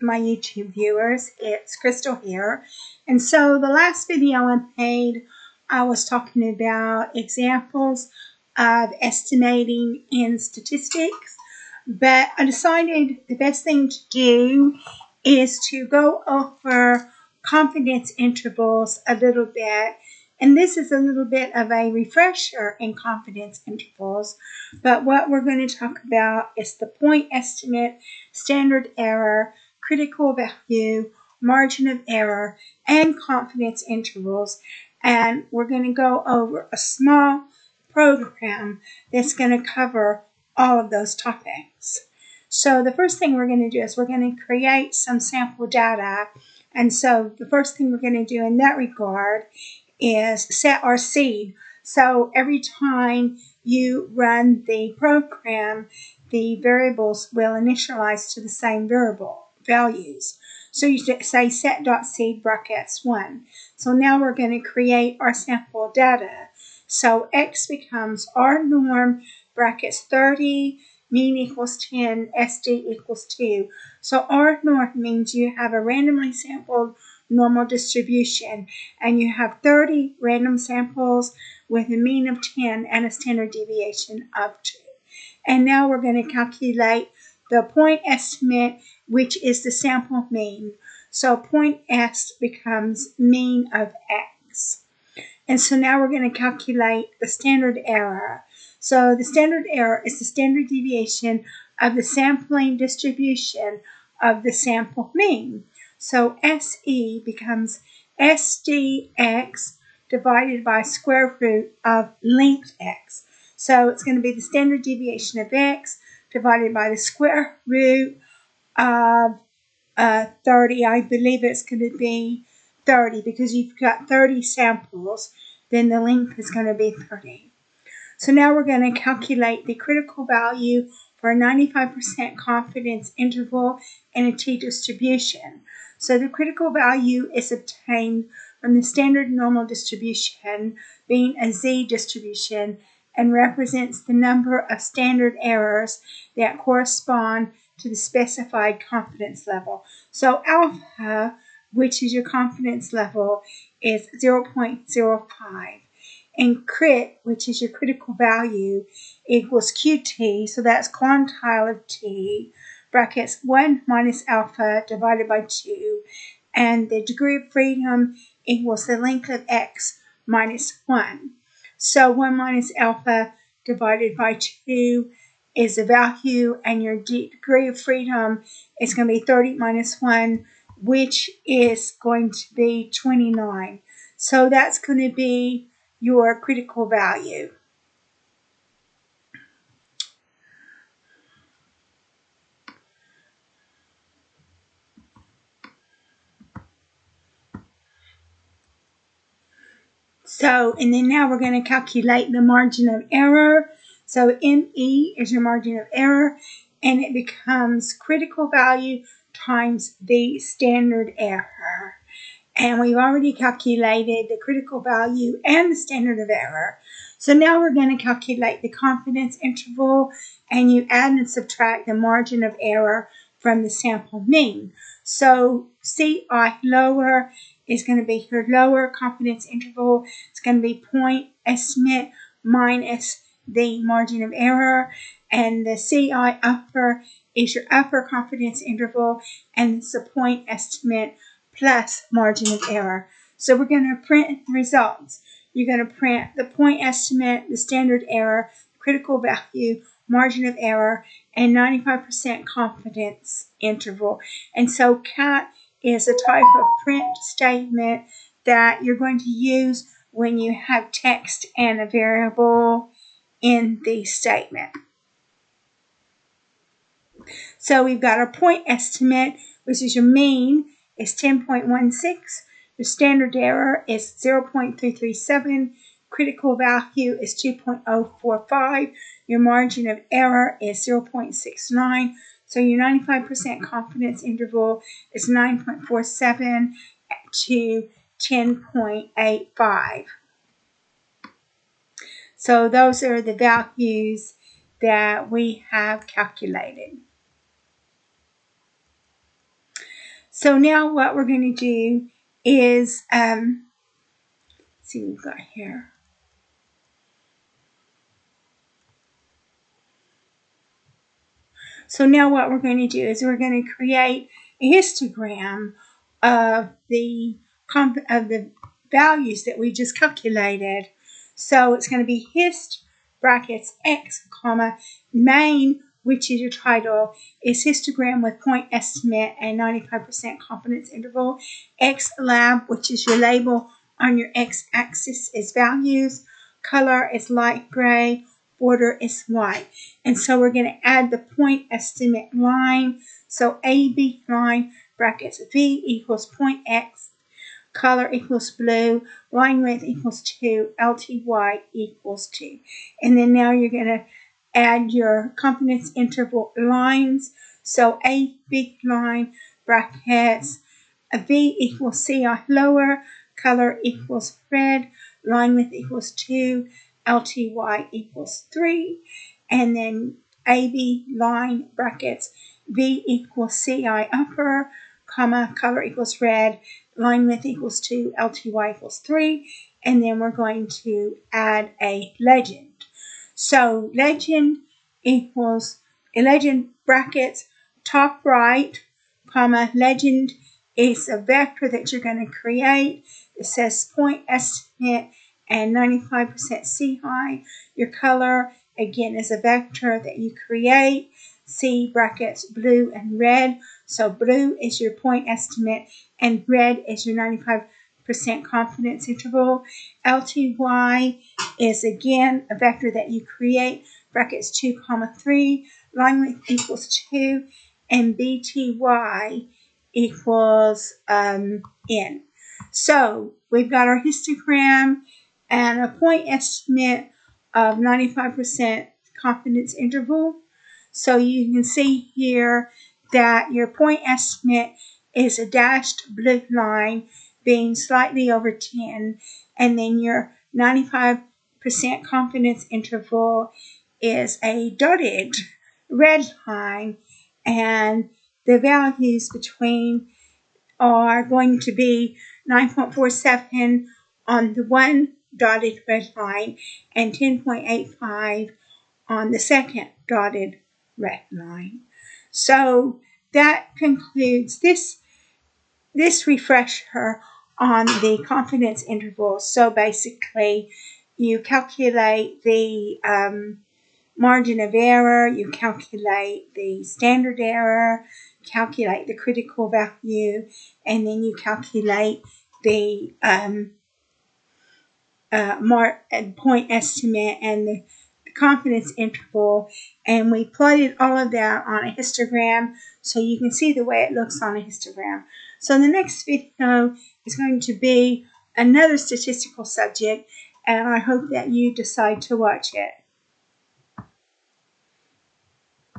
my YouTube viewers. It's Crystal here. And so the last video I made, I was talking about examples of estimating in statistics, but I decided the best thing to do is to go over confidence intervals a little bit. And this is a little bit of a refresher in confidence intervals, but what we're going to talk about is the point estimate, standard error, critical value, margin of error, and confidence intervals. And we're going to go over a small program that's going to cover all of those topics. So the first thing we're going to do is we're going to create some sample data. And so the first thing we're going to do in that regard is set our seed. So every time you run the program, the variables will initialize to the same variable values. So you say set.seed brackets 1. So now we're going to create our sample data. So x becomes r norm brackets 30, mean equals 10, SD equals 2. So r norm means you have a randomly sampled normal distribution, and you have 30 random samples with a mean of 10 and a standard deviation of 2. And now we're going to calculate the point estimate, which is the sample mean. So point S becomes mean of X. And so now we're going to calculate the standard error. So the standard error is the standard deviation of the sampling distribution of the sample mean. So SE becomes SDX divided by square root of length X. So it's going to be the standard deviation of X divided by the square root of 30. I believe it's going to be 30 because you've got 30 samples, then the length is going to be 30. So now we're going to calculate the critical value for a 95% confidence interval in a t-distribution. So the critical value is obtained from the standard normal distribution being a z-distribution and represents the number of standard errors that correspond to the specified confidence level. So alpha, which is your confidence level, is 0.05. And crit, which is your critical value, equals QT, so that's quantile of t, brackets 1 minus alpha divided by 2, and the degree of freedom equals the length of x minus 1. So 1 minus alpha divided by 2 is the value, and your degree of freedom is going to be 30 minus 1, which is going to be 29. So that's going to be your critical value. So, and then now we're going to calculate the margin of error. So ME is your margin of error, and it becomes critical value times the standard error. And we've already calculated the critical value and the standard of error. So now we're going to calculate the confidence interval, and you add and subtract the margin of error from the sample mean. So CI lower is going to be your lower confidence interval. It's going to be point estimate minus the margin of error, and the CI upper is your upper confidence interval, and it's the point estimate plus margin of error. So we're going to print the results. You're going to print the point estimate, the standard error, critical value, margin of error, and 95% confidence interval. And so CAT is a type of print statement that you're going to use when you have text and a variable in the statement. So we've got our point estimate, which is your mean, is 10.16. Your standard error is 0.337. Critical value is 2.045. Your margin of error is 0.69. So your 95% confidence interval is 9.47 to 10.85. So those are the values that we have calculated. So now what we're going to do is, let's see what we've got here. So now what we're going to do is we're going to create a histogram of the values that we just calculated. So it's going to be hist brackets x comma main, which is your title, is histogram with point estimate and 95% confidence interval. X lab, which is your label on your x-axis, is values. Color is light gray. Border is white. And so we're going to add the point estimate line. So AB line brackets V equals point X, color equals blue, line width equals 2, LTY equals 2. And then now you're going to add your confidence interval lines. So AB line brackets V equals CI lower, color equals red, line width equals 2, LTY equals 3, and then AB line brackets V equals CI upper, comma, color equals red, line width equals 2, LTY equals 3, and then we're going to add a legend. So legend equals a legend brackets top right, comma, legend is a vector that you're going to create. It says point estimate and 95% C high. Your color, again, is a vector that you create. C brackets blue and red. So blue is your point estimate and red is your 95% confidence interval. LTY is, again, a vector that you create. Brackets 2, 3. Line width equals 2. And BTY equals N. So we've got our histogram and a point estimate of 95% confidence interval. So you can see here that your point estimate is a dashed blue line being slightly over 10, and then your 95% confidence interval is a dotted red line, and the values between are going to be 9.47 on the one dotted red line and 10.85 on the second dotted red line. So that concludes this refresher on the confidence interval. So basically, you calculate the margin of error, you calculate the standard error, calculate the critical value, and then you calculate the point estimate and the confidence interval, and we plotted all of that on a histogram so you can see the way it looks on a histogram. So the next video is going to be another statistical subject, and I hope that you decide to watch it.